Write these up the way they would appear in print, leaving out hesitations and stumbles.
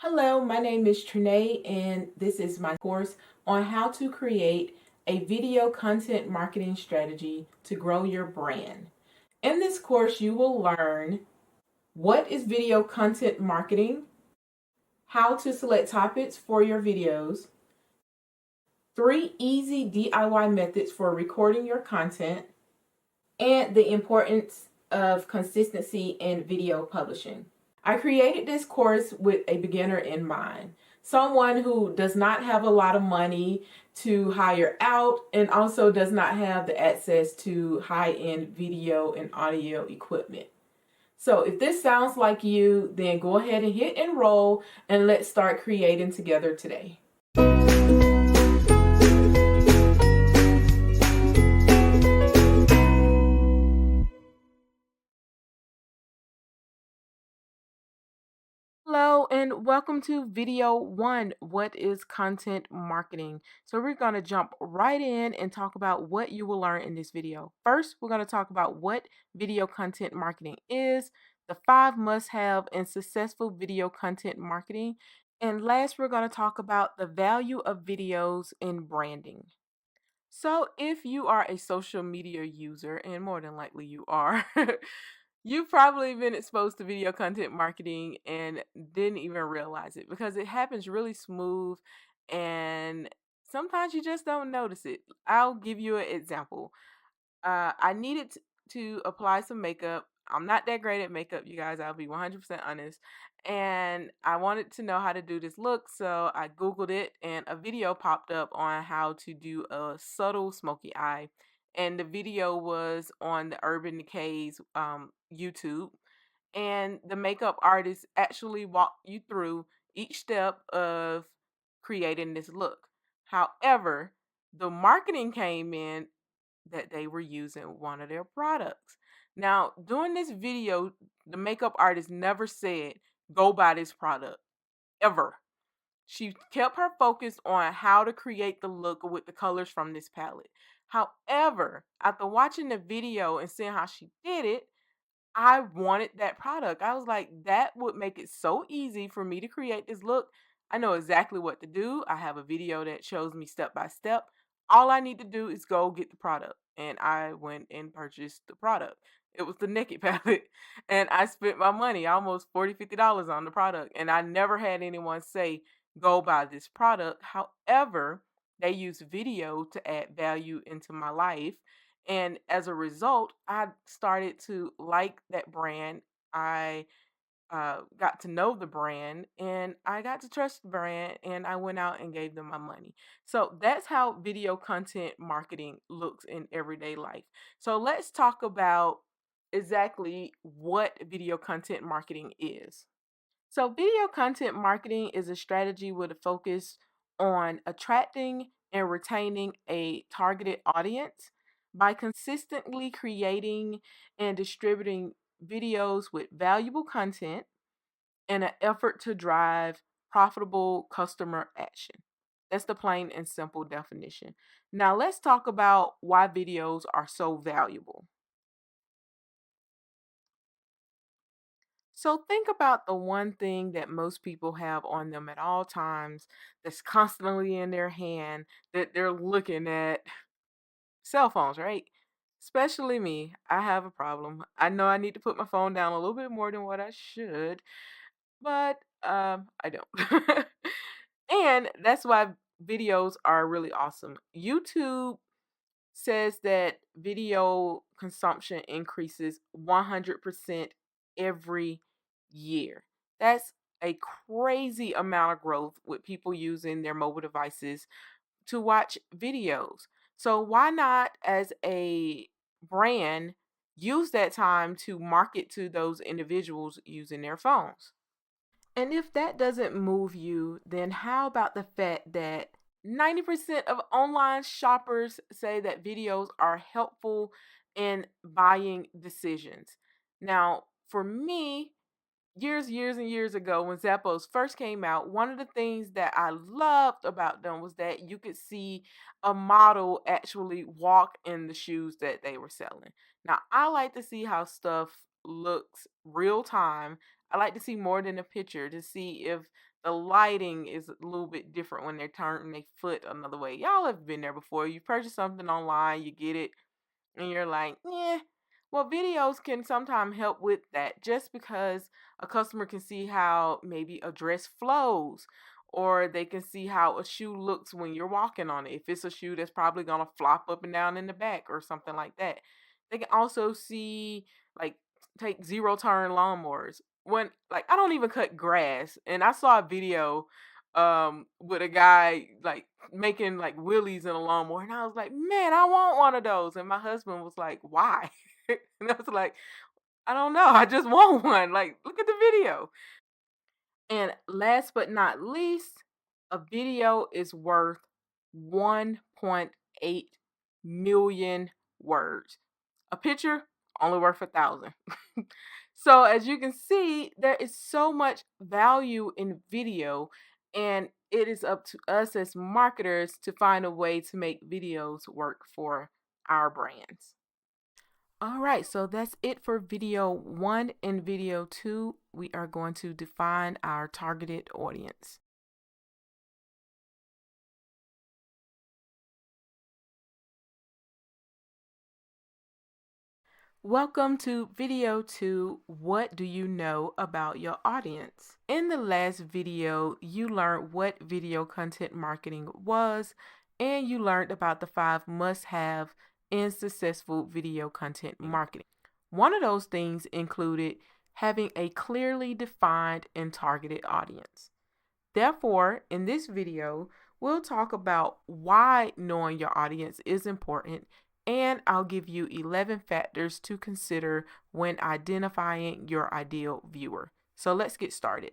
Hello, my name is Trinae, and this is my course on how to create a video content marketing strategy to grow your brand. In this course, you will learn what is video content marketing, how to select topics for your videos, 3 easy DIY methods for recording your content, and the importance of consistency in video publishing. I created this course with a beginner in mind, someone who does not have a lot of money to hire out and also does not have the access to high-end video and audio equipment. So if this sounds like you, then go ahead and hit enroll and let's start creating together today. Hello and welcome to video one. What is content marketing? So we're going to jump right in and talk about what you will learn in this video. First, we're going to talk about what video content marketing is, the 5 must-have in successful video content marketing, and last, we're going to talk about the value of videos in branding. So, if you are a social media user, and more than likely you are, you've probably been exposed to video content marketing and didn't even realize it because it happens really smooth and sometimes you just don't notice it. I'll give you an example. I needed to apply some makeup. I'm not that great at makeup, you guys. I'll be 100% honest. And I wanted to know how to do this look, so I Googled it, and a video popped up on how to do a subtle smoky eye. And the video was on the Urban Decay's YouTube. And the makeup artist actually walked you through each step of creating this look. However, the marketing came in that they were using one of their products. Now, during this video, the makeup artist never said, go buy this product, ever. She kept her focus on how to create the look with the colors from this palette. However, after watching the video and seeing how she did it, I wanted that product. I was like, that would make it so easy for me to create this look. I know exactly what to do. I have a video that shows me step by step. All I need to do is go get the product. And I went and purchased the product. It was the Naked palette. And I spent my money, almost $40, $50 on the product. And I never had anyone say, go buy this product. However, they use video to add value into my life, and as a result, I started to like that brand. I got to know the brand and I got to trust the brand, and I went out and gave them my money. So that's how video content marketing looks in everyday life. So let's talk about exactly what video content marketing is. So, video content marketing is a strategy with a focus on attracting and retaining a targeted audience by consistently creating and distributing videos with valuable content in an effort to drive profitable customer action. That's the plain and simple definition. Now, let's talk about why videos are so valuable. So think about the one thing that most people have on them at all times that's constantly in their hand that they're looking at. Cell phones, right? Especially me. I have a problem. I know I need to put my phone down a little bit more than what I should, but I don't. And that's why videos are really awesome. YouTube says that video consumption increases 100% every year. That's a crazy amount of growth with people using their mobile devices to watch videos. So, why not, as a brand, use that time to market to those individuals using their phones? And if that doesn't move you, then how about the fact that 90% of online shoppers say that videos are helpful in buying decisions? Now, for me, years and years ago when Zappos first came out, one of the things that I loved about them was that you could see a model actually walk in the shoes that they were selling. Now, I like to see how stuff looks real time. I like to see more than a picture to see if the lighting is a little bit different when they're turning their foot another way. Y'all have been there before. You purchase something online, you get it, and you're like, yeah. Well, videos can sometimes help with that just because a customer can see how maybe a dress flows, or they can see how a shoe looks when you're walking on it. If it's a shoe that's probably going to flop up and down in the back or something like that. They can also see, like, take zero turn lawnmowers. When, like, I don't even cut grass, and I saw a video with a guy like making like wheelies in a lawnmower, and I was like, man, I want one of those. And my husband was like, why? And I was like, I don't know, I just want one. Like, look at the video. And last but not least, a video is worth 1.8 million words. A picture only worth 1,000. So as you can see, there is so much value in video, and it is up to us as marketers to find a way to make videos work for our brands. All right, so that's it for video 1. In video 2, we are going to define our targeted audience. Welcome to video 2, what do you know about your audience? In the last video, you learned what video content marketing was, and you learned about the 5 must-have in successful video content marketing. One of those things included having a clearly defined and targeted audience. Therefore, in this video, we'll talk about why knowing your audience is important, and I'll give you 11 factors to consider when identifying your ideal viewer. So let's get started.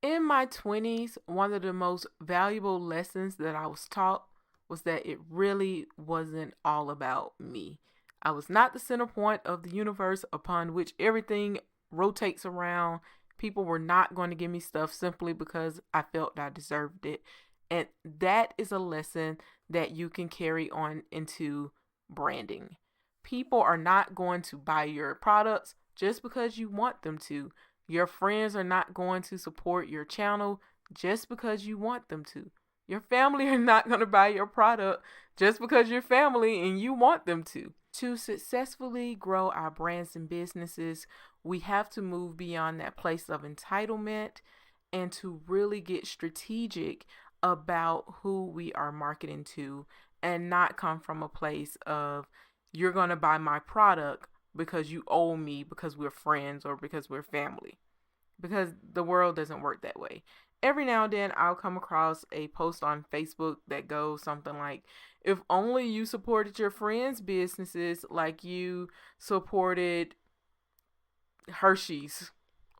In my 20s, one of the most valuable lessons that I was taught was that it really wasn't all about me. I was not the center point of the universe upon which everything rotates around. People were not going to give me stuff simply because I felt I deserved it. And that is a lesson that you can carry on into branding. People are not going to buy your products just because you want them to. Your friends are not going to support your channel just because you want them to. Your family are not going to buy your product just because you're family and you want them to. To successfully grow our brands and businesses, we have to move beyond that place of entitlement and to really get strategic about who we are marketing to, and not come from a place of, you're going to buy my product because you owe me, because we're friends or because we're family. Because the world doesn't work that way. Every now and then I'll come across a post on Facebook that goes something like, if only you supported your friends' businesses like you supported Hershey's,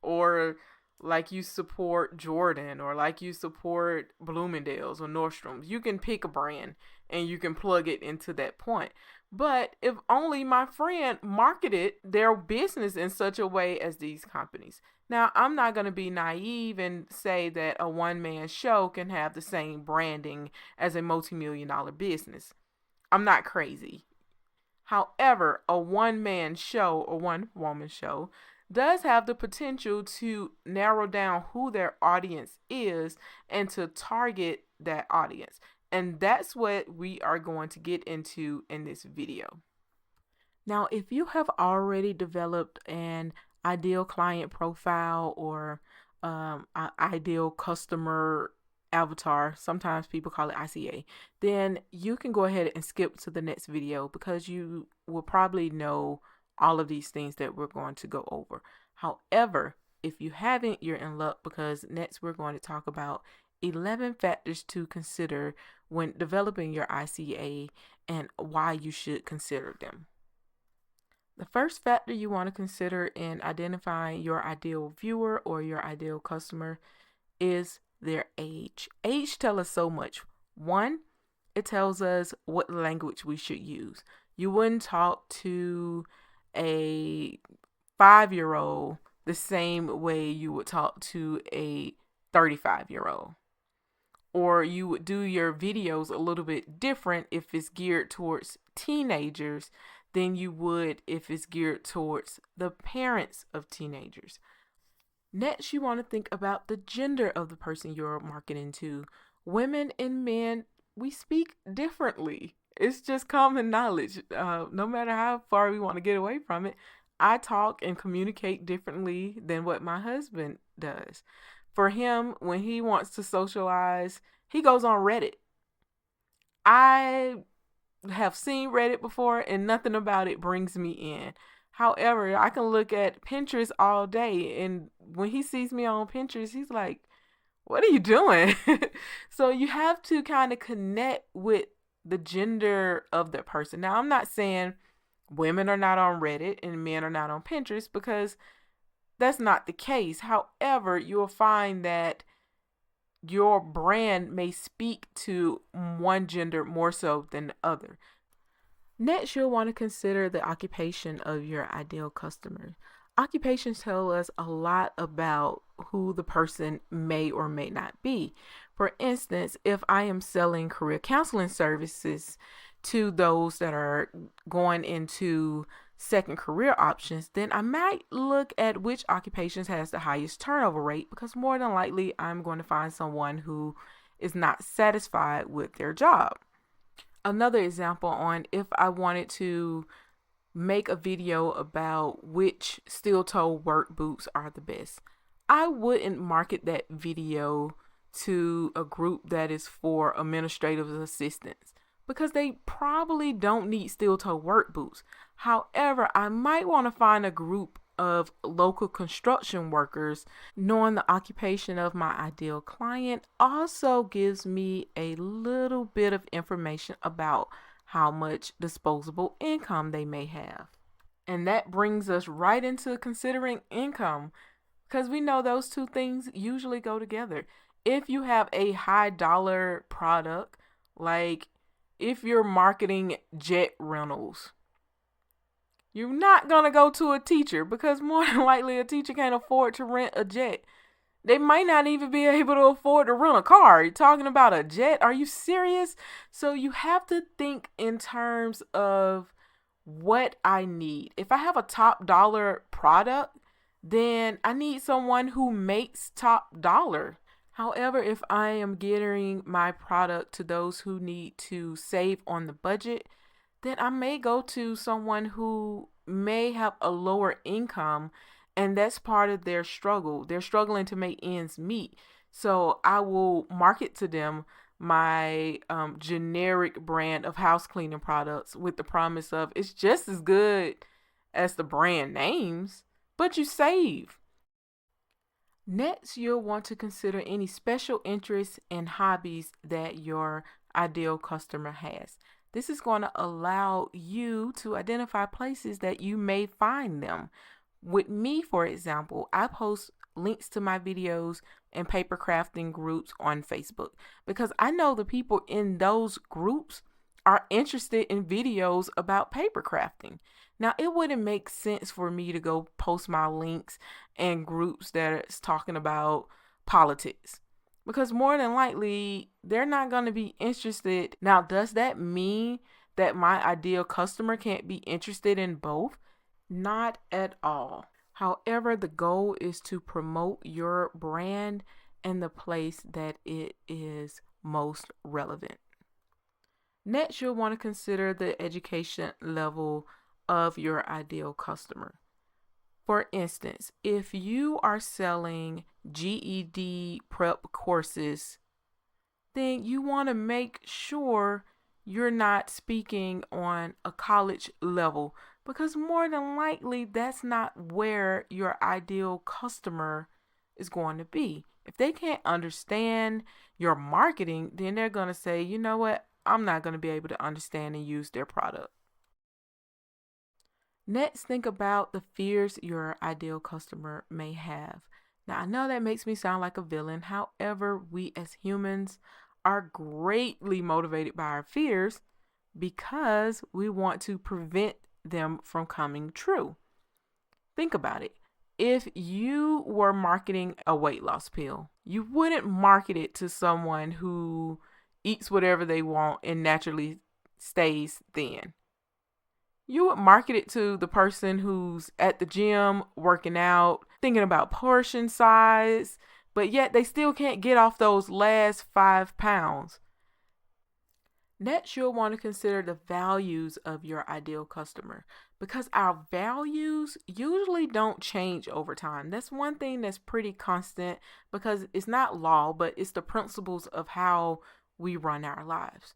or like you support Jordan, or like you support Bloomingdale's or Nordstrom's. You can pick a brand and you can plug it into that point. But if only my friend marketed their business in such a way as these companies. Now, I'm not going to be naive and say that a one-man show can have the same branding as a multi-million-dollar business. I'm not crazy. However, a one-man show or one-woman show does have the potential to narrow down who their audience is and to target that audience. And that's what we are going to get into in this video. Now, if you have already developed an ideal client profile or ideal customer avatar, sometimes people call it ICA, then you can go ahead and skip to the next video because you will probably know all of these things that we're going to go over. However, if you haven't, you're in luck, because next we're going to talk about 11 factors to consider when developing your ICA and why you should consider them. The first factor you want to consider in identifying your ideal viewer or your ideal customer is their age. Age tells us so much. One, it tells us what language we should use. You wouldn't talk to a 5-year-old the same way you would talk to a 35-year-old. Or you would do your videos a little bit different if it's geared towards teenagers than you would if it's geared towards the parents of teenagers. Next, you want to think about the gender of the person you're marketing to. Women and men, we speak differently. It's just common knowledge. No matter how far we want to get away from it, I talk and communicate differently than what my husband does. For him, when he wants to socialize, he goes on Reddit. I have seen Reddit before and nothing about it brings me in. However, I can look at Pinterest all day, and when he sees me on Pinterest, he's like, "What are you doing?" So you have to kind of connect with the gender of that person. Now, I'm not saying women are not on Reddit and men are not on Pinterest, because that's not the case. However, you'll find that your brand may speak to one gender more so than the other. Next, you'll want to consider the occupation of your ideal customer. Occupations tell us a lot about who the person may or may not be. For instance, if I am selling career counseling services to those that are going into second career options, then I might look at which occupations has the highest turnover rate, because more than likely I'm going to find someone who is not satisfied with their job. Another example on if I wanted to make a video about which steel toe work boots are the best, I wouldn't market that video to a group that is for administrative assistants, because they probably don't need steel toe work boots. However, I might want to find a group of local construction workers. Knowing the occupation of my ideal client also gives me a little bit of information about how much disposable income they may have. And that brings us right into considering income, because we know those two things usually go together. If you have a high dollar product, like if you're marketing jet rentals, you're not going to go to a teacher, because more than likely a teacher can't afford to rent a jet. They might not even be able to afford to rent a car. You're talking about a jet? Are you serious? So you have to think in terms of what I need. If I have a top dollar product, then I need someone who makes top dollar. However, if I am getting my product to those who need to save on the budget, then I may go to someone who may have a lower income, and that's part of their struggle. They're struggling to make ends meet. So I will market to them my generic brand of house cleaning products with the promise of it's just as good as the brand names, but you save. Next, you'll want to consider any special interests and hobbies that your ideal customer has. This is going to allow you to identify places that you may find them. With me, for example, I post links to my videos and paper crafting groups on Facebook, because I know the people in those groups are interested in videos about paper crafting. Now, it wouldn't make sense for me to go post my links in groups that is talking about politics, because more than likely they're not going to be interested. Now, does that mean that my ideal customer can't be interested in both? Not at all. However, the goal is to promote your brand in the place that it is most relevant. Next, you'll want to consider the education level of your ideal customer. For instance, if you are selling GED prep courses, then you want to make sure you're not speaking on a college level, because more than likely that's not where your ideal customer is going to be. If they can't understand your marketing, then they're going to say, you know what, I'm not going to be able to understand and use their product. Next, think about the fears your ideal customer may have. Now, I know that makes me sound like a villain. However, we as humans are greatly motivated by our fears, because we want to prevent them from coming true. Think about it. If you were marketing a weight loss pill, you wouldn't market it to someone who eats whatever they want and naturally stays thin. You would market it to the person who's at the gym working out, thinking about portion size, but yet they still can't get off those last 5 pounds. Next, you'll want to consider the values of your ideal customer because our values usually don't change over time. That's one thing that's pretty constant because it's not law, but it's the principles of how we run our lives.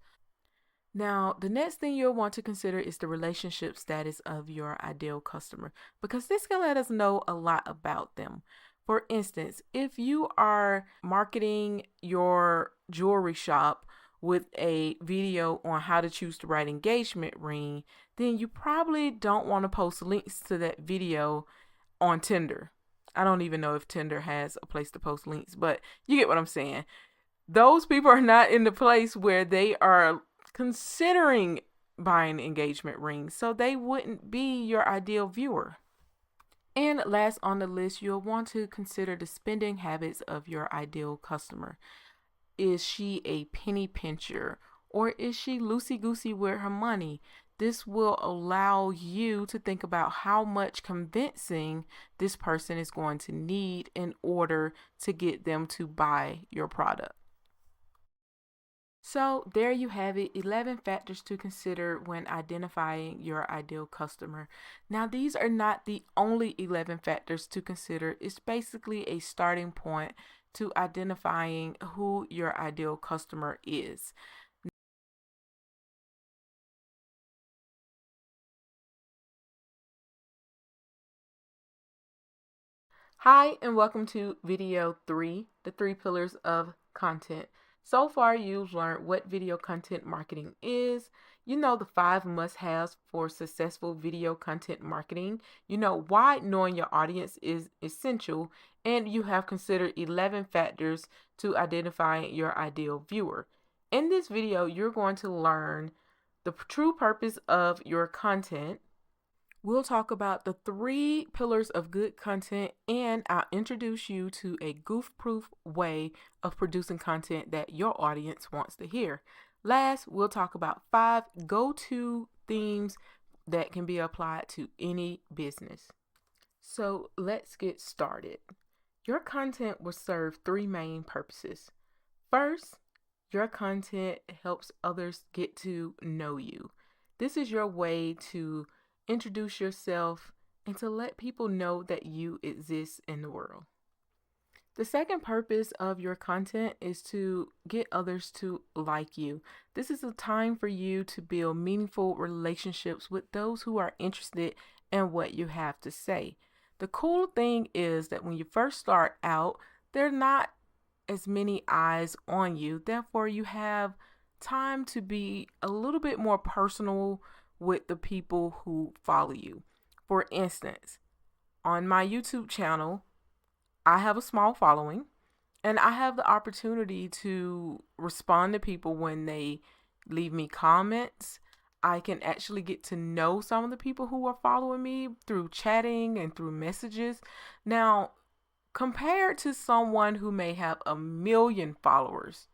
Now, the next thing you'll want to consider is the relationship status of your ideal customer because this can let us know a lot about them. For instance, if you are marketing your jewelry shop with a video on how to choose the right engagement ring, then you probably don't want to post links to that video on Tinder. I don't even know if Tinder has a place to post links, but you get what I'm saying. Those people are not in the place where they are considering buying engagement rings, so they wouldn't be your ideal viewer. And last on the list, you'll want to consider the spending habits of your ideal customer. Is she a penny pincher or is she loosey goosey with her money? This will allow you to think about how much convincing this person is going to need in order to get them to buy your product. So, there you have it, 11 factors to consider when identifying your ideal customer. Now, these are not the only 11 factors to consider. It's basically a starting point to identifying who your ideal customer is. Hi, and welcome to video 3, the 3 pillars of content. So far, you've learned what video content marketing is. You know the 5 must-haves for successful video content marketing. You know why knowing your audience is essential, and you have considered 11 factors to identify your ideal viewer. In this video, you're going to learn the true purpose of your content. We'll talk about the 3 pillars of good content, and I'll introduce you to a goof-proof way of producing content that your audience wants to hear. Last, we'll talk about 5 go-to themes that can be applied to any business. So let's get started. Your content will serve 3 main purposes. First, your content helps others get to know you. This is your way to introduce yourself and to let people know that you exist in the world. The second purpose of your content is to get others to like you. This is a time for you to build meaningful relationships with those who are interested in what you have to say. The cool thing is that when you first start out, there are not as many eyes on you. Therefore, you have time to be a little bit more personal with the people who follow you. For instance, on my YouTube channel, I have a small following and I have the opportunity to respond to people when they leave me comments. I can actually get to know some of the people who are following me through chatting and through messages. Now, compared to someone who may have 1 million followers,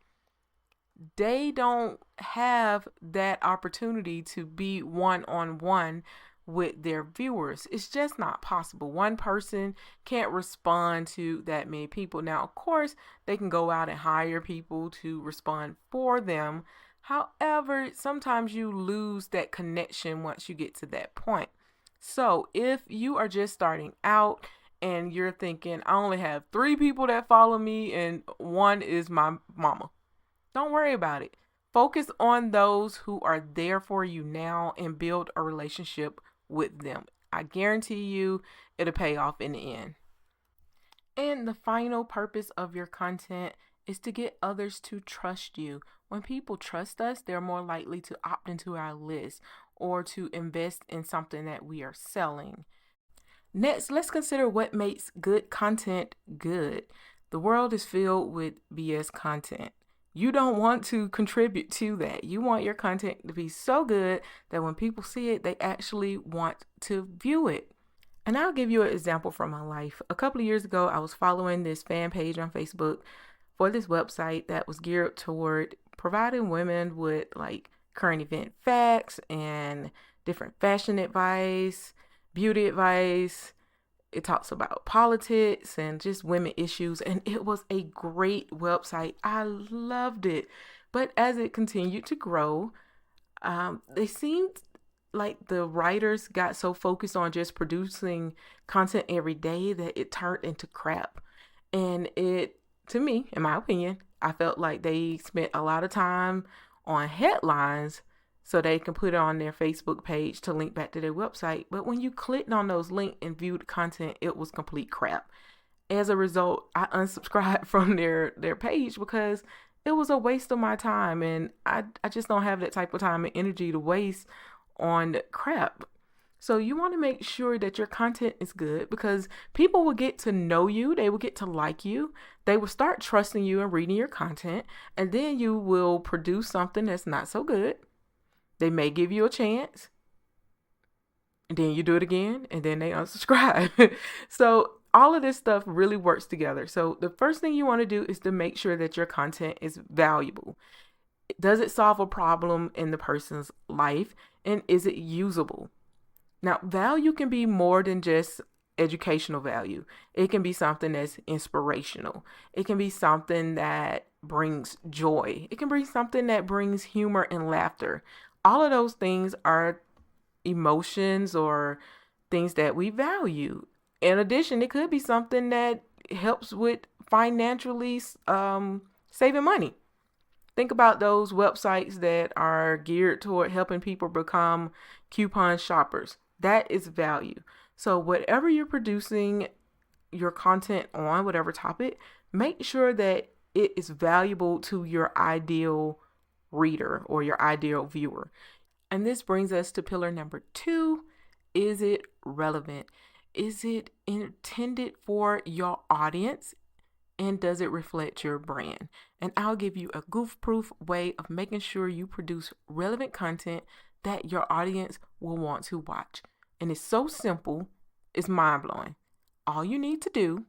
they don't have that opportunity to be one-on-one with their viewers. It's just not possible. One person can't respond to that many people. Now, of course, they can go out and hire people to respond for them. However, sometimes you lose that connection once you get to that point. So if you are just starting out and you're thinking, I only have 3 people that follow me and one is my mama, don't worry about it. Focus on those who are there for you now and build a relationship with them. I guarantee you it'll pay off in the end. And the final purpose of your content is to get others to trust you. When people trust us, they're more likely to opt into our list or to invest in something that we are selling. Next, let's consider what makes good content good. The world is filled with BS content. You don't want to contribute to that. You want your content to be so good that when people see it, they actually want to view it. And I'll give you an example from my life. A couple of years ago, I was following this fan page on Facebook for this website that was geared toward providing women with like current event facts and different fashion advice, beauty advice. It talks about politics and just women issues. And it was a great website. I loved it. But as it continued to grow, they seemed like the writers got so focused on just producing content every day that it turned into crap. And it, to me, in my opinion, I felt like they spent a lot of time on headlines so they can put it on their Facebook page to link back to their website. But when you clicked on those links and viewed the content, it was complete crap. As a result, I unsubscribed from their page because it was a waste of my time, and I just don't have that type of time and energy to waste on crap. So you want to make sure that your content is good because people will get to know you, they will get to like you, they will start trusting you and reading your content, and then you will produce something that's not so good. They may give you a chance, and then you do it again, and then they unsubscribe. So all of this stuff really works together. So the first thing you want to do is to make sure that your content is valuable. Does it solve a problem in the person's life? And is it usable? Now, value can be more than just educational value. It can be something that's inspirational. It can be something that brings joy. It can be something that brings humor and laughter. All of those things are emotions or things that we value. In addition, it could be something that helps with financially saving money. Think about those websites that are geared toward helping people become coupon shoppers. That is value. So whatever you're producing your content on, whatever topic, make sure that it is valuable to your ideal reader or your ideal viewer. And this brings us to pillar number 2. Is it relevant? Is it intended for your audience? And does it reflect your brand? And I'll give you a goof-proof way of making sure you produce relevant content that your audience will want to watch. And it's so simple, it's mind-blowing. All you need to do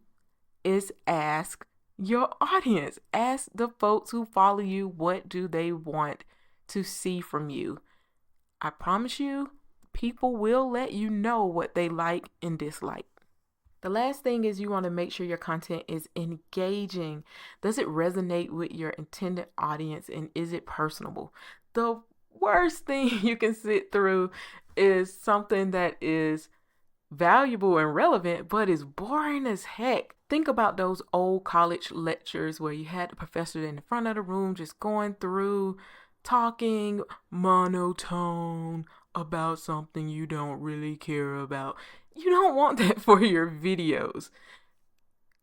is ask your audience. Ask the folks who follow you, what do they want to see from you? I promise you, people will let you know what they like and dislike. The last thing is you want to make sure your content is engaging. Does it resonate with your intended audience, and is it personable? The worst thing you can sit through is something that is valuable and relevant, but is boring as heck. Think about those old college lectures where you had the professor in the front of the room just going through, talking monotone about something you don't really care about. You don't want that for your videos.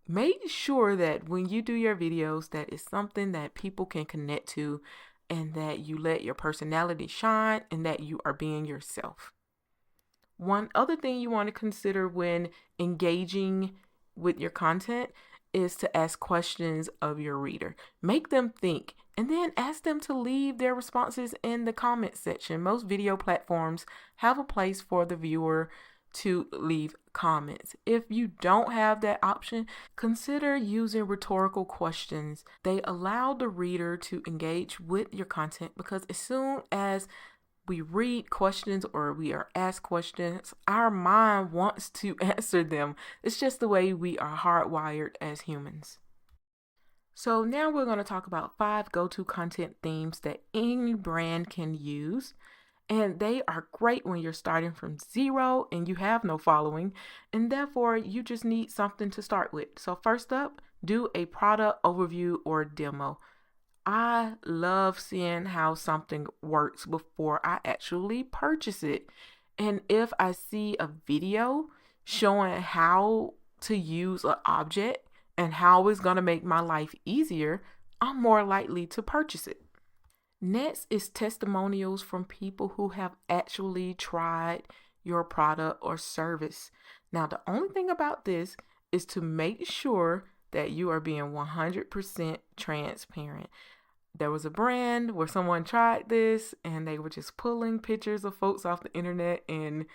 Make sure that when you do your videos, that is something that people can connect to, and that you let your personality shine, and that you are being yourself. One other thing you want to consider when engaging with your content is to ask questions of your reader. Make them think, and then ask them to leave their responses in the comment section. Most video platforms have a place for the viewer to leave comments. If you don't have that option, consider using rhetorical questions. They allow the reader to engage with your content, because as soon as we read questions or we are asked questions, our mind wants to answer them. It's just the way we are hardwired as humans. So now we're going to talk about 5 go-to content themes that any brand can use. And they are great when you're starting from zero and you have no following, and therefore you just need something to start with. So first up, do a product overview or demo. I love seeing how something works before I actually purchase it. And if I see a video showing how to use an object and how it's going to make my life easier, I'm more likely to purchase it. Next is testimonials from people who have actually tried your product or service. Now, the only thing about this is to make sure that you are being 100% transparent. There was a brand where someone tried this and they were just pulling pictures of folks off the internet and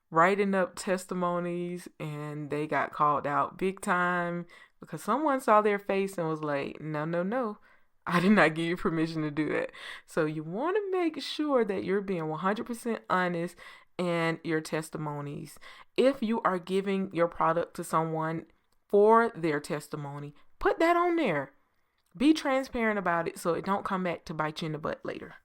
writing up testimonies, and they got called out big time because someone saw their face and was like, no. I did not give you permission to do that. So you want to make sure that you're being 100% honest and your testimonies. If you are giving your product to someone for their testimony, put that on there. Be transparent about it so it don't come back to bite you in the butt later.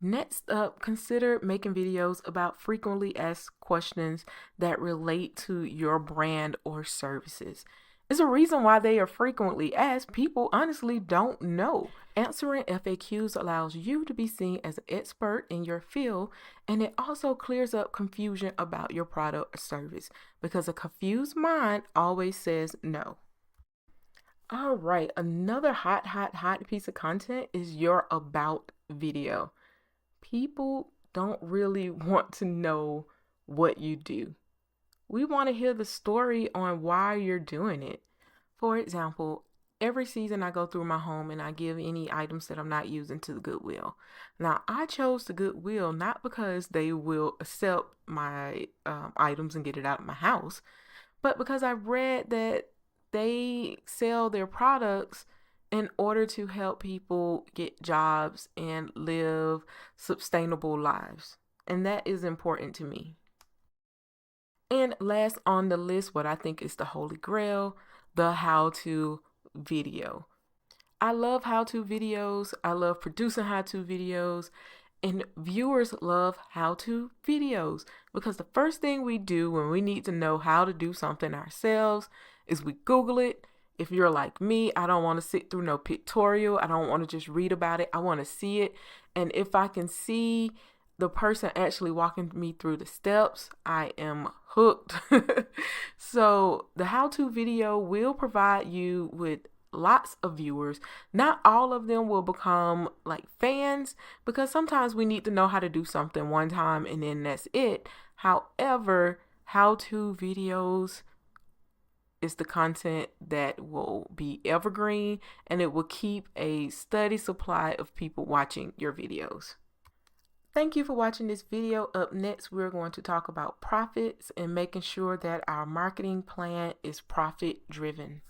Next up, consider making videos about frequently asked questions that relate to your brand or services. There's a reason why they are frequently asked. People honestly don't know. Answering FAQs allows you to be seen as an expert in your field, and it also clears up confusion about your product or service because a confused mind always says no. All right, another hot piece of content is your about video. People don't really want to know what you do. We want to hear the story on why you're doing it. For example, every season I go through my home and I give any items that I'm not using to the Goodwill. Now, I chose the Goodwill not because they will accept my items and get it out of my house, but because I read that they sell their products in order to help people get jobs and live sustainable lives. And that is important to me. And last on the list, what I think is the holy grail, the how-to video. I love how-to videos. I love producing how-to videos. And viewers love how-to videos because the first thing we do when we need to know how to do something ourselves is we Google it. If you're like me, I don't want to sit through no pictorial. I don't want to just read about it. I want to see it. And if I can see the person actually walking me through the steps, I am hooked. So the how-to video will provide you with lots of viewers. Not all of them will become like fans because sometimes we need to know how to do something one time and then that's it. However, how-to videos is the content that will be evergreen and it will keep a steady supply of people watching your videos. Thank you for watching this video. Up next, we're going to talk about profits and making sure that our marketing plan is profit driven.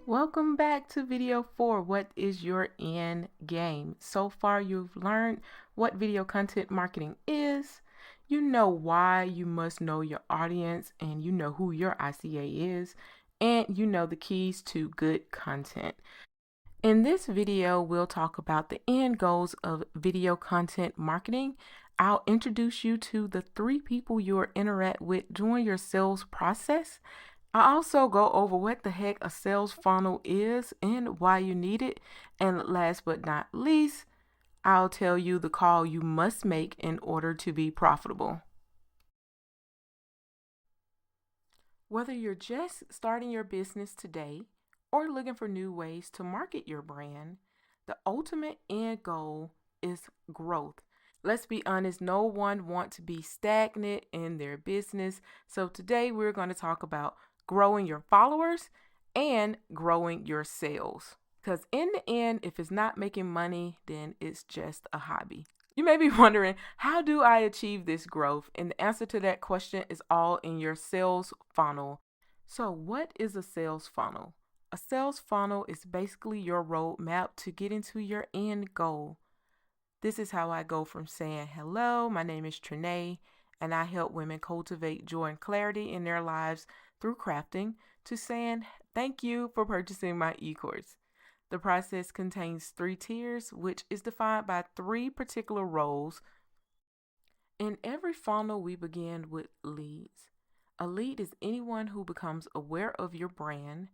Welcome back to video 4. What is your end game? So far, you've learned what video content marketing is. You know why you must know your audience and you know who your ICA is, and you know the keys to good content. In this video, we'll talk about the end goals of video content marketing. I'll introduce you to the 3 people you'll interact with during your sales process. I also go over what the heck a sales funnel is and why you need it. And last but not least, I'll tell you the call you must make in order to be profitable. Whether you're just starting your business today or looking for new ways to market your brand, the ultimate end goal is growth. Let's be honest, no one wants to be stagnant in their business. So today we're going to talk about growing your followers and growing your sales. Because in the end, if it's not making money, then it's just a hobby. You may be wondering, how do I achieve this growth? And the answer to that question is all in your sales funnel. So what is a sales funnel? A sales funnel is basically your roadmap to get into your end goal. This is how I go from saying, hello, my name is Trinae, and I help women cultivate joy and clarity in their lives through crafting, to saying, thank you for purchasing my e-course. The process contains 3 tiers, which is defined by 3 particular roles. In every funnel, we begin with leads. A lead is anyone who becomes aware of your brand.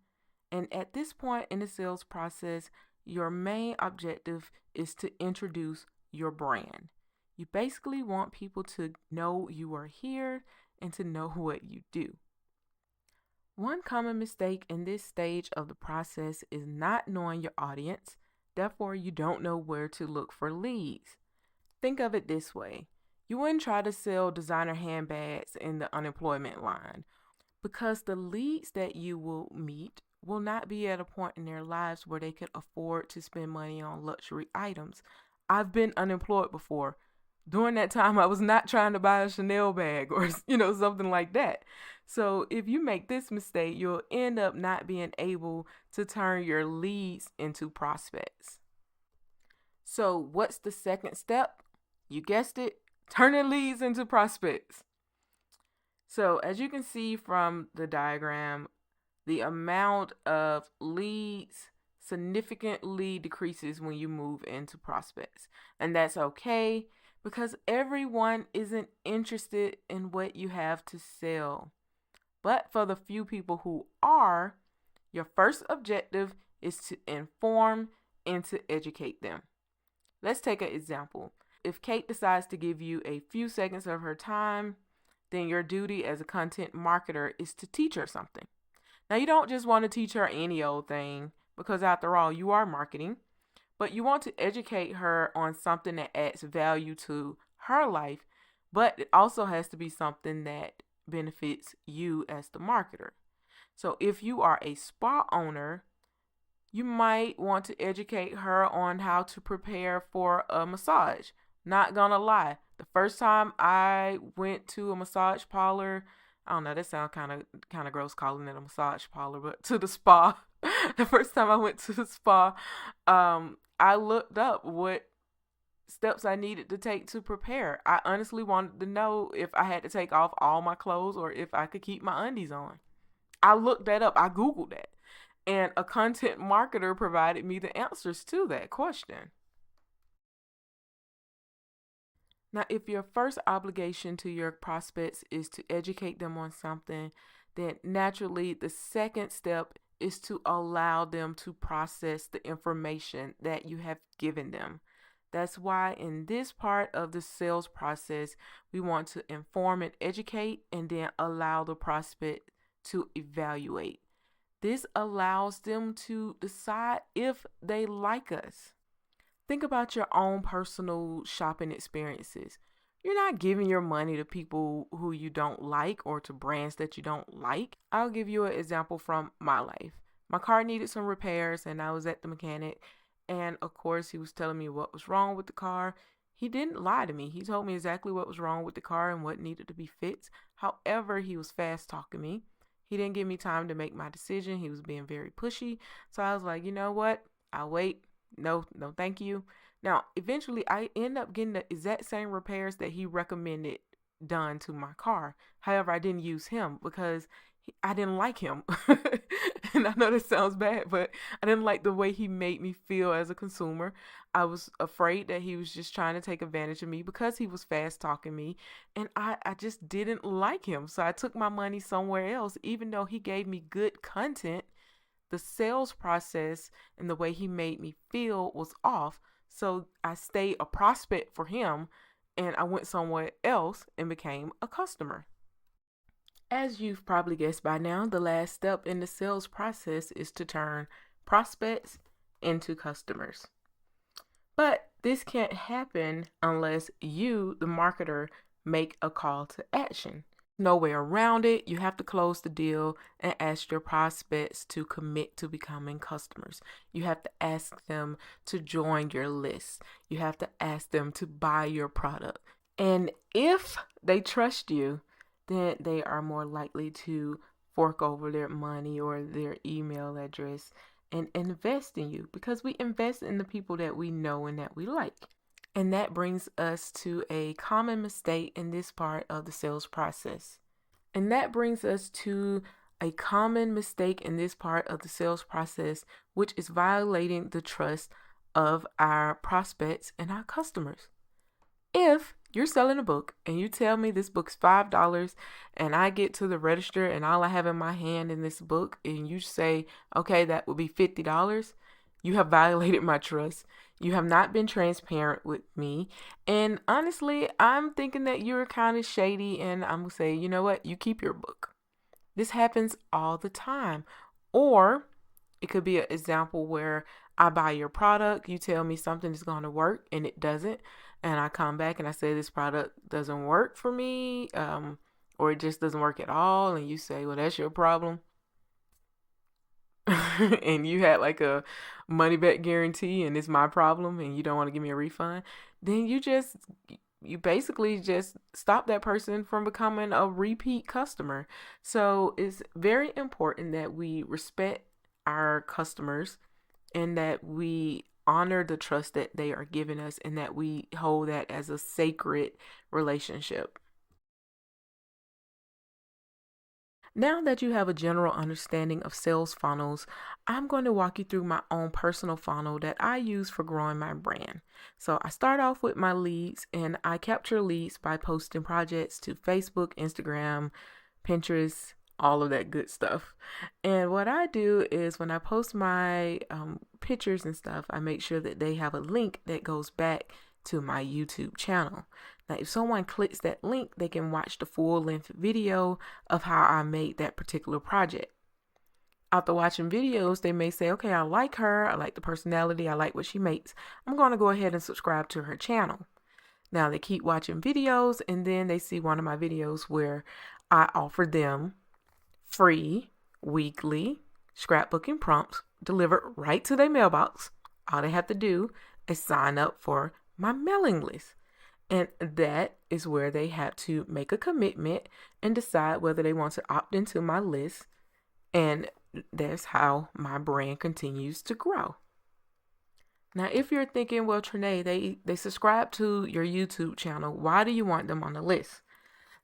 And at this point in the sales process, your main objective is to introduce your brand. You basically want people to know you are here and to know what you do. One common mistake in this stage of the process is not knowing your audience. Therefore, you don't know where to look for leads. Think of it this way. You wouldn't try to sell designer handbags in the unemployment line because the leads that you will meet will not be at a point in their lives where they can afford to spend money on luxury items. I've been unemployed before. During that time, I was not trying to buy a Chanel bag or, something like that. So if you make this mistake, you'll end up not being able to turn your leads into prospects. So what's the second step? You guessed it, turning leads into prospects. So as you can see from the diagram, the amount of leads significantly decreases when you move into prospects. And that's okay because everyone isn't interested in what you have to sell. But for the few people who are, your first objective is to inform and to educate them. Let's take an example. If Kate decides to give you a few seconds of her time, then your duty as a content marketer is to teach her something. Now, you don't just want to teach her any old thing because, after all, you are marketing, but you want to educate her on something that adds value to her life, but it also has to be something that benefits you as the marketer. So, if you are a spa owner, you might want to educate her on how to prepare for a massage. Not gonna lie, the first time I went to a massage parlor, I don't know, that sounds kind of gross calling it a massage parlor, but to the spa. The first time I went to the spa, I looked up what steps I needed to take to prepare. I honestly wanted to know if I had to take off all my clothes or if I could keep my undies on. I looked that up. I Googled that. And a content marketer provided me the answers to that question. Now, if your first obligation to your prospects is to educate them on something, then naturally the second step is to allow them to process the information that you have given them. That's why in this part of the sales process, we want to inform and educate and then allow the prospect to evaluate. This allows them to decide if they like us. Think about your own personal shopping experiences. You're not giving your money to people who you don't like or to brands that you don't like. I'll give you an example from my life. My car needed some repairs and I was at the mechanic, and of course he was telling me what was wrong with the car. He didn't lie to me. He told me exactly what was wrong with the car and what needed to be fixed. However, he was fast talking me. He didn't give me time to make my decision. He was being very pushy. So I was like, you know what? I'll wait. No, no, thank you. Now, eventually, I end up getting the exact same repairs that he recommended done to my car. However, I didn't use him because I didn't like him. And I know this sounds bad, but I didn't like the way he made me feel as a consumer. I was afraid that he was just trying to take advantage of me because he was fast talking me. And I just didn't like him. So I took my money somewhere else, even though he gave me good content. The sales process and the way he made me feel was off. So I stayed a prospect for him and I went somewhere else and became a customer. As you've probably guessed by now, the last step in the sales process is to turn prospects into customers. But this can't happen unless you, the marketer, make a call to action. No way around it. You have to close the deal and ask your prospects to commit to becoming customers. You have to ask them to join your list. You have to ask them to buy your product. And if they trust you, then they are more likely to fork over their money or their email address and invest in you, because we invest in the people that we know and that we like. And that brings us to a common mistake in this part of the sales process. And that brings us to a common mistake in this part of the sales process, which is violating the trust of our prospects and our customers. If you're selling a book and you tell me this book's $5 and I get to the register and all I have in my hand in this book and you say, okay, that would be $50, you have violated my trust. You have not been transparent with me. And honestly, I'm thinking that you're kind of shady, and I'm going to say, you know what? You keep your book. This happens all the time. Or it could be an example where I buy your product, you tell me something is going to work and it doesn't. And I come back and I say this product doesn't work for me, or it just doesn't work at all. And you say, well, that's your problem. And you had like a money back guarantee and it's my problem and you don't want to give me a refund, then you just you basically just stop that person from becoming a repeat customer. So it's very important that we respect our customers and that we honor the trust that they are giving us and that we hold that as a sacred relationship. Now that you have a general understanding of sales funnels, I'm going to walk you through my own personal funnel that I use for growing my brand. So I start off with my leads, and I capture leads by posting projects to Facebook, Instagram, Pinterest, all of that good stuff. And what I do is when I post my pictures and stuff, I make sure that they have a link that goes back to my YouTube channel. Now, if someone clicks that link, they can watch the full length video of how I made that particular project. After watching videos, they may say, okay, I like her, I like the personality, I like what she makes. I'm going to go ahead and subscribe to her channel. Now they keep watching videos, and then they see one of my videos where I offer them free weekly scrapbooking prompts delivered right to their mailbox. All they have to do is sign up for my mailing list. And that is where they have to make a commitment and decide whether they want to opt into my list. And that's how my brand continues to grow. Now, if you're thinking, well, Trinae, they subscribe to your YouTube channel, why do you want them on the list?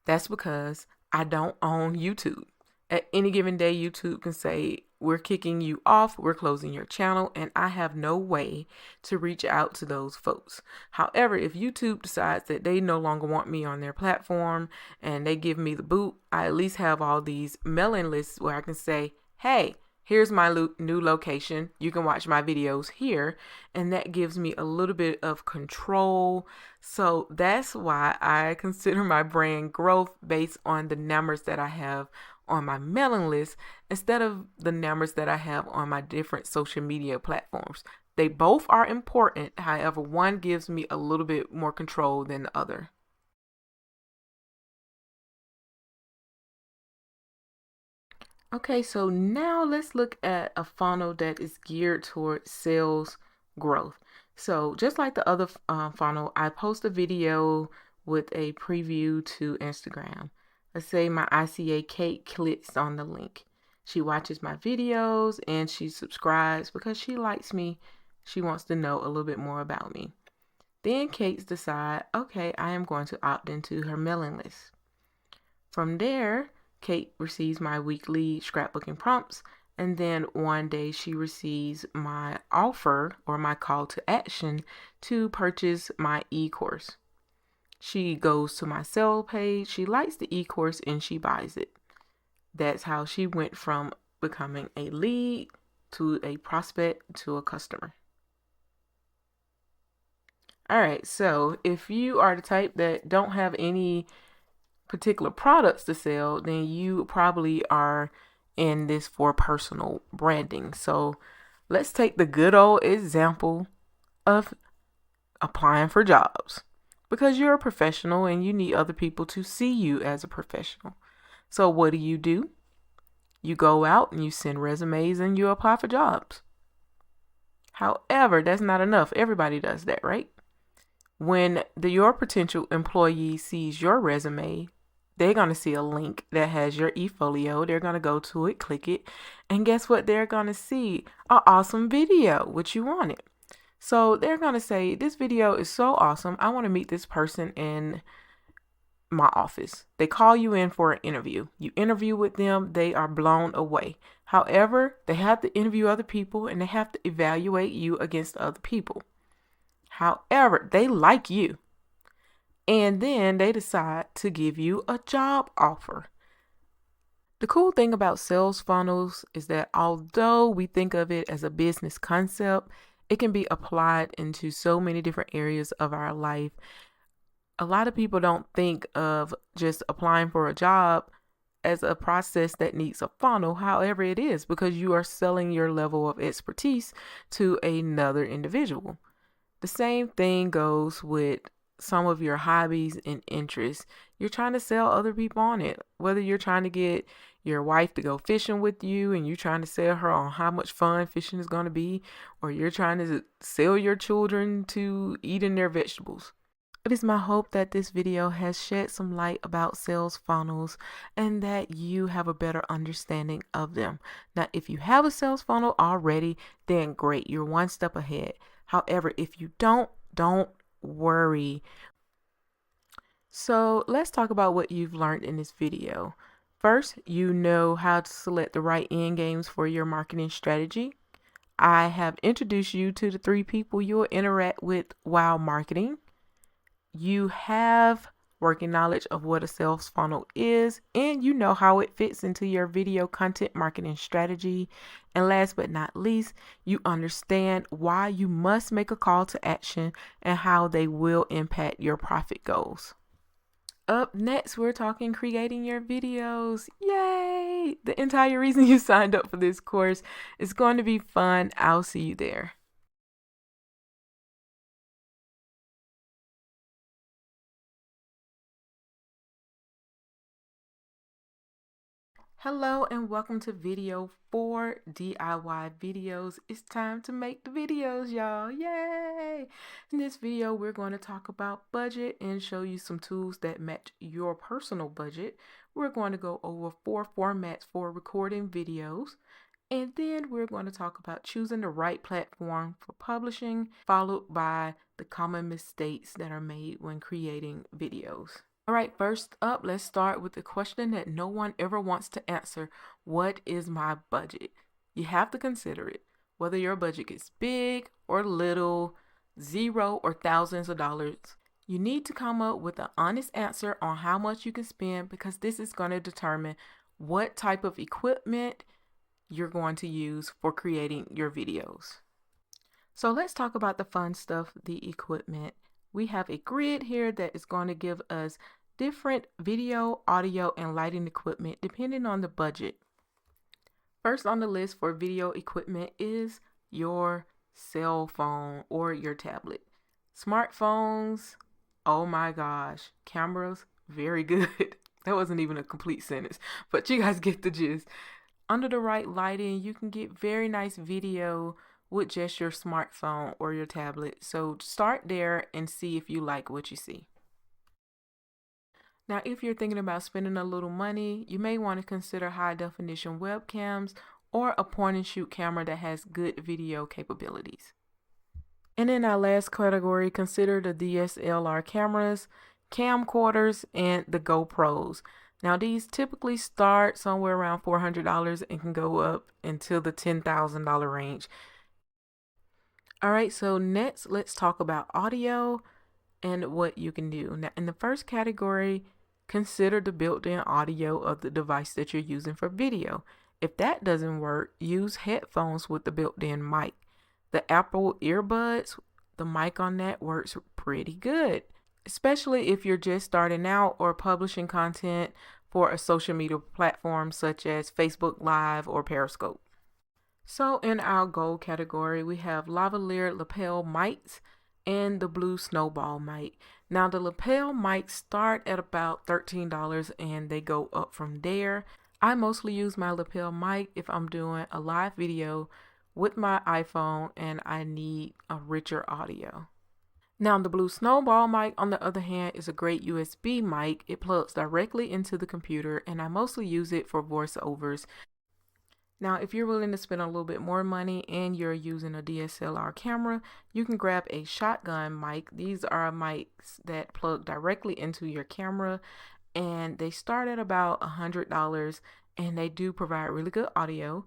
That's because I don't own YouTube. At any given day, YouTube can say, we're kicking you off, we're closing your channel, and I have no way to reach out to those folks. However, if YouTube decides that they no longer want me on their platform and they give me the boot, I at least have all these mailing lists where I can say, hey, here's my new location. You can watch my videos here. And that gives me a little bit of control. So that's why I consider my brand growth based on the numbers that I have on my mailing list instead of the numbers that I have on my different social media platforms. They both are important. However, one gives me a little bit more control than the other. Okay, so now let's look at a funnel that is geared towards sales growth. So just like the other funnel, I post a video with a preview to Instagram. Let's say my ICA Kate clicks on the link. She watches my videos and she subscribes because she likes me. She wants to know a little bit more about me. Then Kate's decide, okay, I am going to opt into her mailing list. From there, Kate receives my weekly scrapbooking prompts, and then one day she receives my offer or my call to action to purchase my e-course. She goes to my sale page, she likes the e-course, and she buys it. That's how she went from becoming a lead to a prospect to a customer. All right, so if you are the type that don't have any particular products to sell, then you probably are in this for personal branding. So let's take the good old example of applying for jobs because you're a professional and you need other people to see you as a professional. So what do? You go out and you send resumes and you apply for jobs. However, that's not enough. Everybody does that, right? When your potential employee sees your resume, they're going to see a link that has your eFolio. They're going to go to it, click it, and guess what? They're going to see an awesome video, which you wanted. So they're going to say, this video is so awesome. I want to meet this person in my office. They call you in for an interview. You interview with them. They are blown away. However, they have to interview other people and they have to evaluate you against other people. However, they like you. And then they decide to give you a job offer. The cool thing about sales funnels is that although we think of it as a business concept, it can be applied into so many different areas of our life. A lot of people don't think of just applying for a job as a process that needs a funnel. However, it is because you are selling your level of expertise to another individual. The same thing goes with some of your hobbies and interests. You're trying to sell other people on it. Whether you're trying to get your wife to go fishing with you and you're trying to sell her on how much fun fishing is going to be, or you're trying to sell your children to eating their vegetables. It is my hope that this video has shed some light about sales funnels and that you have a better understanding of them. Now, if you have a sales funnel already, then great, you're one step ahead. However, if you don't worry. So let's talk about what you've learned in this video. First, you know how to select the right end games for your marketing strategy. I have introduced you to the 3 people you'll interact with while marketing. You have working knowledge of what a sales funnel is, and you know how it fits into your video content marketing strategy. And last but not least, you understand why you must make a call to action and how they will impact your profit goals. Up next, we're talking creating your videos. Yay! The entire reason you signed up for this course is going to be fun. I'll see you there. Hello and welcome to video 4 DIY videos. It's time to make the videos, y'all. Yay! In this video, we're going to talk about budget and show you some tools that match your personal budget. We're going to go over 4 formats for recording videos. And then we're going to talk about choosing the right platform for publishing, followed by the common mistakes that are made when creating videos. All right, first up, let's start with the question that no one ever wants to answer. What is my budget? You have to consider it, whether your budget gets big or little, zero or thousands of dollars. You need to come up with an honest answer on how much you can spend, because this is going to determine what type of equipment you're going to use for creating your videos. So let's talk about the fun stuff, the equipment. We have a grid here that is going to give us different video, audio, and lighting equipment depending on the budget. First on the list for video equipment is your cell phone or your tablet. Smartphones, oh my gosh. Cameras, very good. That wasn't even a complete sentence, but you guys get the gist. Under the right lighting, you can get very nice video with just your smartphone or your tablet. So start there and see if you like what you see. Now, if you're thinking about spending a little money, you may want to consider high definition webcams or a point and shoot camera that has good video capabilities. And in our last category, consider the DSLR cameras, camcorders, and the GoPros. Now, these typically start somewhere around $400 and can go up until the $10,000 range. All right, so next let's talk about audio and what you can do. Now, in the first category, consider the built-in audio of the device that you're using for video. If that doesn't work, use headphones with the built-in mic. The Apple earbuds, the mic on that works pretty good, especially if you're just starting out or publishing content for a social media platform such as Facebook Live or Periscope. So in our gold category, we have lavalier lapel mics and the blue snowball mic. Now the lapel mics start at about $13 and they go up from there. I mostly use my lapel mic if I'm doing a live video with my iPhone and I need a richer audio. Now the blue snowball mic, on the other hand, is a great USB mic. It plugs directly into the computer and I mostly use it for voiceovers. Now, if you're willing to spend a little bit more money and you're using a DSLR camera, you can grab a shotgun mic. These are mics that plug directly into your camera and they start at about $100 and they do provide really good audio.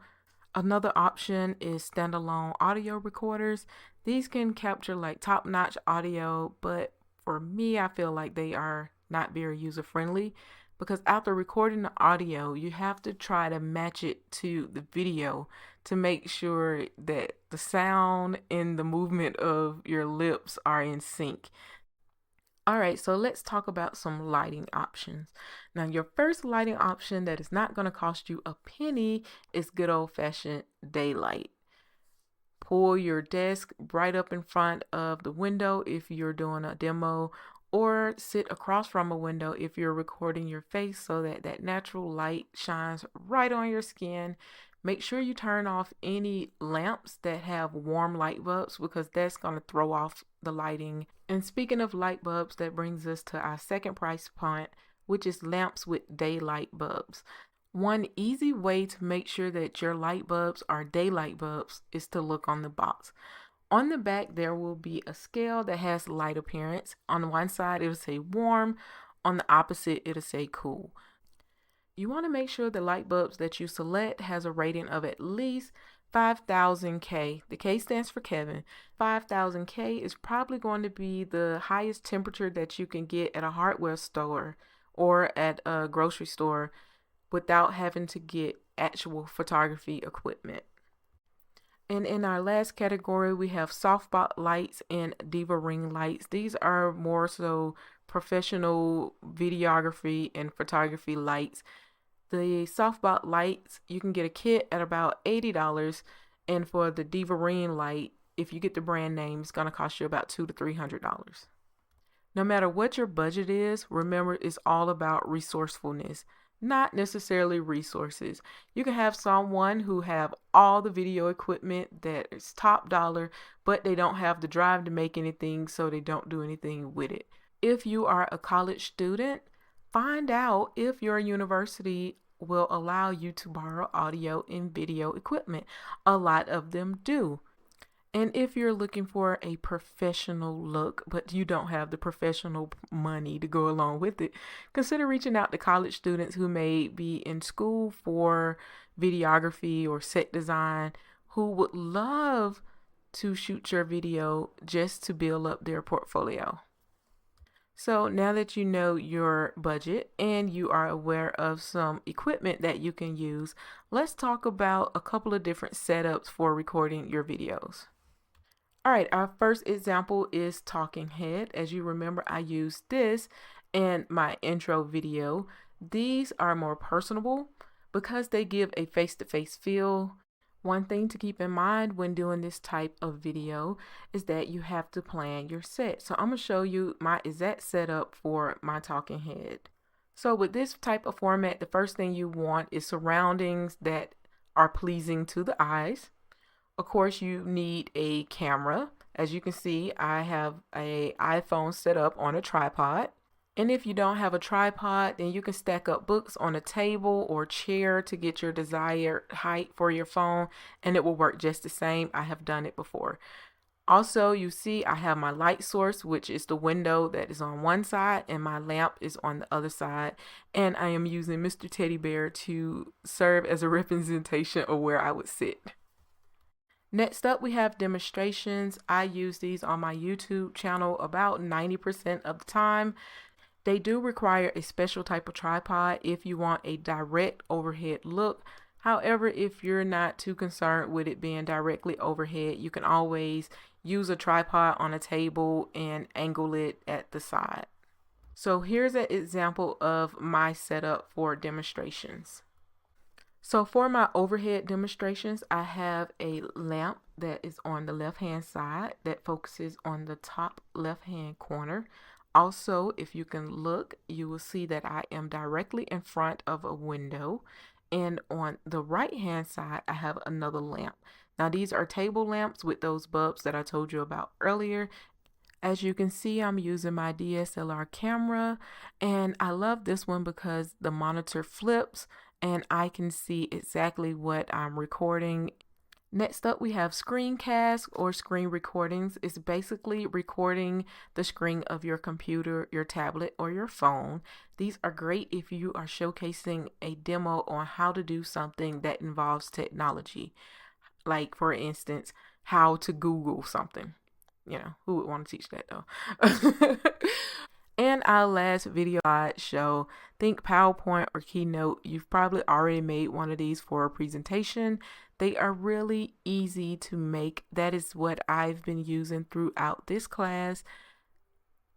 Another option is standalone audio recorders. These can capture like top-notch audio, but for me, I feel like they are not very user-friendly, because after recording the audio, you have to try to match it to the video to make sure that the sound and the movement of your lips are in sync. All right, so let's talk about some lighting options. Now, your first lighting option that is not going to cost you a penny is good old-fashioned daylight. Pull your desk right up in front of the window if you're doing a demo, or sit across from a window if you're recording your face so that that natural light shines right on your skin, Make sure you turn off any lamps that have warm light bulbs because that's going to throw off the lighting. And speaking of light bulbs, that brings us to our second price point, which is lamps with daylight bulbs. One easy way to make sure that your light bulbs are daylight bulbs is to look on the box. On the back, there will be a scale that has light appearance. On one side, it'll say warm. On the opposite, it'll say cool. You want to make sure the light bulbs that you select has a rating of at least 5000 K. The K stands for Kevin. 5000 K is probably going to be the highest temperature that you can get at a hardware store or at a grocery store without having to get actual photography equipment. And in our last category, we have softspot lights and diva ring lights. These are more so professional videography and photography lights. The softspot lights, you can get a kit at about $80. And for the diva ring light, if you get the brand name, it's going to cost you about $200 to $300. No matter what your budget is, remember it's all about resourcefulness, not necessarily resources. You can have someone who have all the video equipment that is top dollar, but they don't have the drive to make anything, so they don't do anything with it. If you are a college student, find out if your university will allow you to borrow audio and video equipment. A lot of them do. And if you're looking for a professional look, but you don't have the professional money to go along with it, consider reaching out to college students who may be in school for videography or set design, who would love to shoot your video just to build up their portfolio. So now that you know your budget and you are aware of some equipment that you can use, let's talk about a couple of different setups for recording your videos. All right, our first example is Talking Head. As you remember, I used this in my intro video. These are more personable because they give a face-to-face feel. One thing to keep in mind when doing this type of video is that you have to plan your set. So I'm going to show you my exact setup for my Talking Head. So with this type of format, the first thing you want is surroundings that are pleasing to the eyes. Of course, you need a camera. As you can see, I have an iPhone set up on a tripod. And if you don't have a tripod, then you can stack up books on a table or chair to get your desired height for your phone, and it will work just the same. I have done it before. Also, you see I have my light source, which is the window that is on one side, and my lamp is on the other side. And I am using Mr. Teddy Bear to serve as a representation of where I would sit. Next up, we have demonstrations. I use these on my YouTube channel about 90% of the time. They do require a special type of tripod if you want a direct overhead look. However, if you're not too concerned with it being directly overhead, you can always use a tripod on a table and angle it at the side. So here's an example of my setup for demonstrations. So for my overhead demonstrations, I have a lamp that is on the left-hand side that focuses on the top left-hand corner. Also, if you can look, you will see that I am directly in front of a window. And on the right-hand side, I have another lamp. Now, these are table lamps with those bulbs that I told you about earlier. As you can see, I'm using my DSLR camera, and I love this one because the monitor flips and I can see exactly what I'm recording. Next up, we have screencast or screen recordings. It's basically recording the screen of your computer, your tablet, or your phone. These are great if you are showcasing a demo on how to do something that involves technology. Like, for instance, how to Google something. You know, who would want to teach that though? And our last video slideshow, think PowerPoint or Keynote. You've probably already made one of these for a presentation. They are really easy to make. That is what I've been using throughout this class.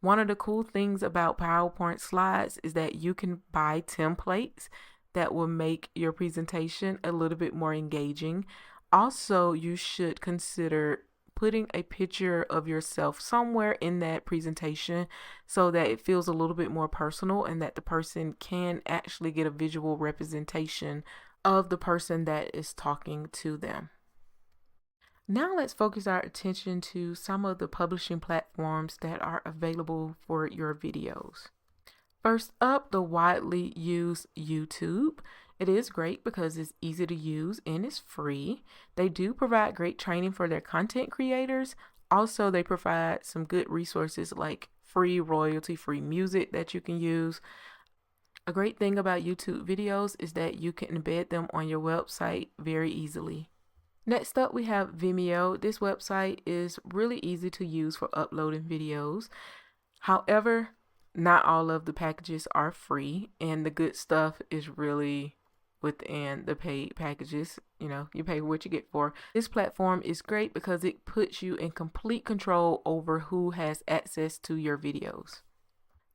One of the cool things about PowerPoint slides is that you can buy templates that will make your presentation a little bit more engaging. Also, you should consider putting a picture of yourself somewhere in that presentation so that it feels a little bit more personal and that the person can actually get a visual representation of the person that is talking to them. Now let's focus our attention to some of the publishing platforms that are available for your videos. First up, the widely used YouTube. It is great because it's easy to use and it's free. They do provide great training for their content creators. Also, they provide some good resources like free royalty-free music that you can use. A great thing about YouTube videos is that you can embed them on your website very easily. Next up, we have Vimeo. This website is really easy to use for uploading videos. However, not all of the packages are free, and the good stuff is really within the paid packages. You pay what you get for. This platform is great because it puts you in complete control over who has access to your videos.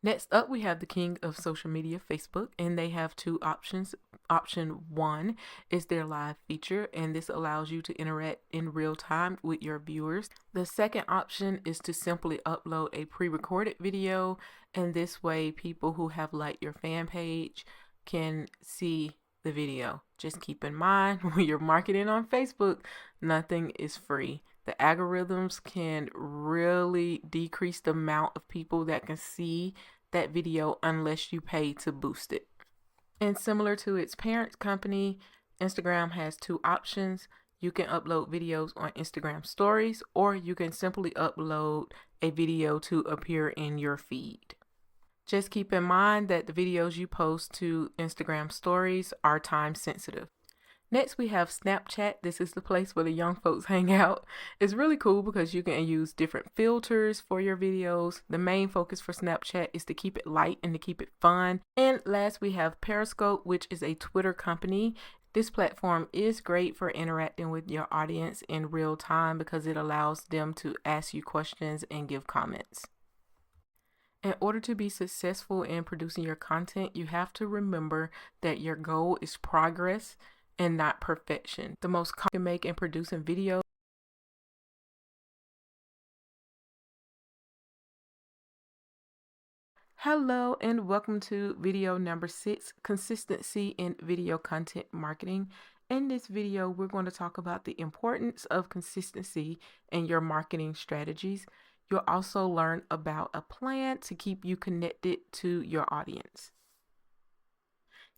Next up, we have the king of social media, Facebook, and they have two options. Option one is their live feature, and this allows you to interact in real time with your viewers. The second option is to simply upload a pre-recorded video, and this way people who have liked your fan page can see the video. Just keep in mind, when you're marketing on Facebook, nothing is free. The algorithms can really decrease the amount of people that can see that video unless you pay to boost it. And similar to its parent company, Instagram has two options. You can upload videos on Instagram stories, or you can simply upload a video to appear in your feed. Just keep in mind that the videos you post to Instagram stories are time sensitive. Next, we have Snapchat. This is the place where the young folks hang out. It's really cool because you can use different filters for your videos. The main focus for Snapchat is to keep it light and to keep it fun. And last, we have Periscope, which is a Twitter company. This platform is great for interacting with your audience in real time because it allows them to ask you questions and give comments. In order to be successful in producing your content, you have to remember that your goal is progress and not perfection. The most common you can make in producing videos. Hello and welcome to video number 6, consistency in video content marketing. In this video, we're going to talk about the importance of consistency in your marketing strategies. You'll also learn about a plan to keep you connected to your audience.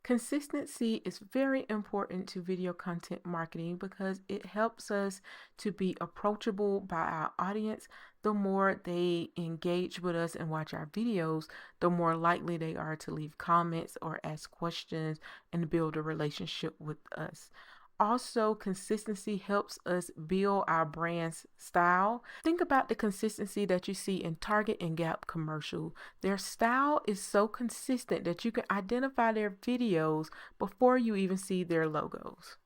Consistency is very important to video content marketing because it helps us to be approachable by our audience. The more they engage with us and watch our videos, the more likely they are to leave comments or ask questions and build a relationship with us. Also, consistency helps us build our brand's style. Think about the consistency that you see in Target and Gap commercial. Their style is so consistent that you can identify their videos before you even see their logos.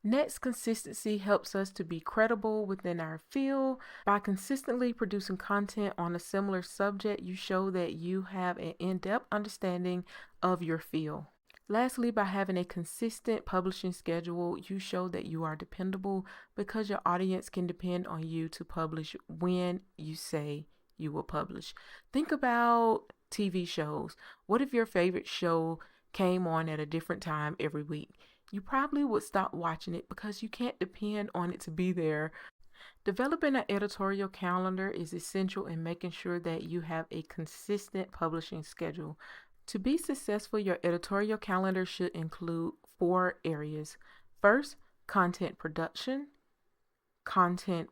Next, consistency helps us to be credible within our field. By consistently producing content on a similar subject, you show that you have an in-depth understanding of your field. Lastly, by having a consistent publishing schedule, you show that you are dependable because your audience can depend on you to publish when you say you will publish. Think about TV shows. What if your favorite show came on at a different time every week? You probably would stop watching it because you can't depend on it to be there. Developing an editorial calendar is essential in making sure that you have a consistent publishing schedule. To be successful, your editorial calendar should include 4 areas. First, content production, content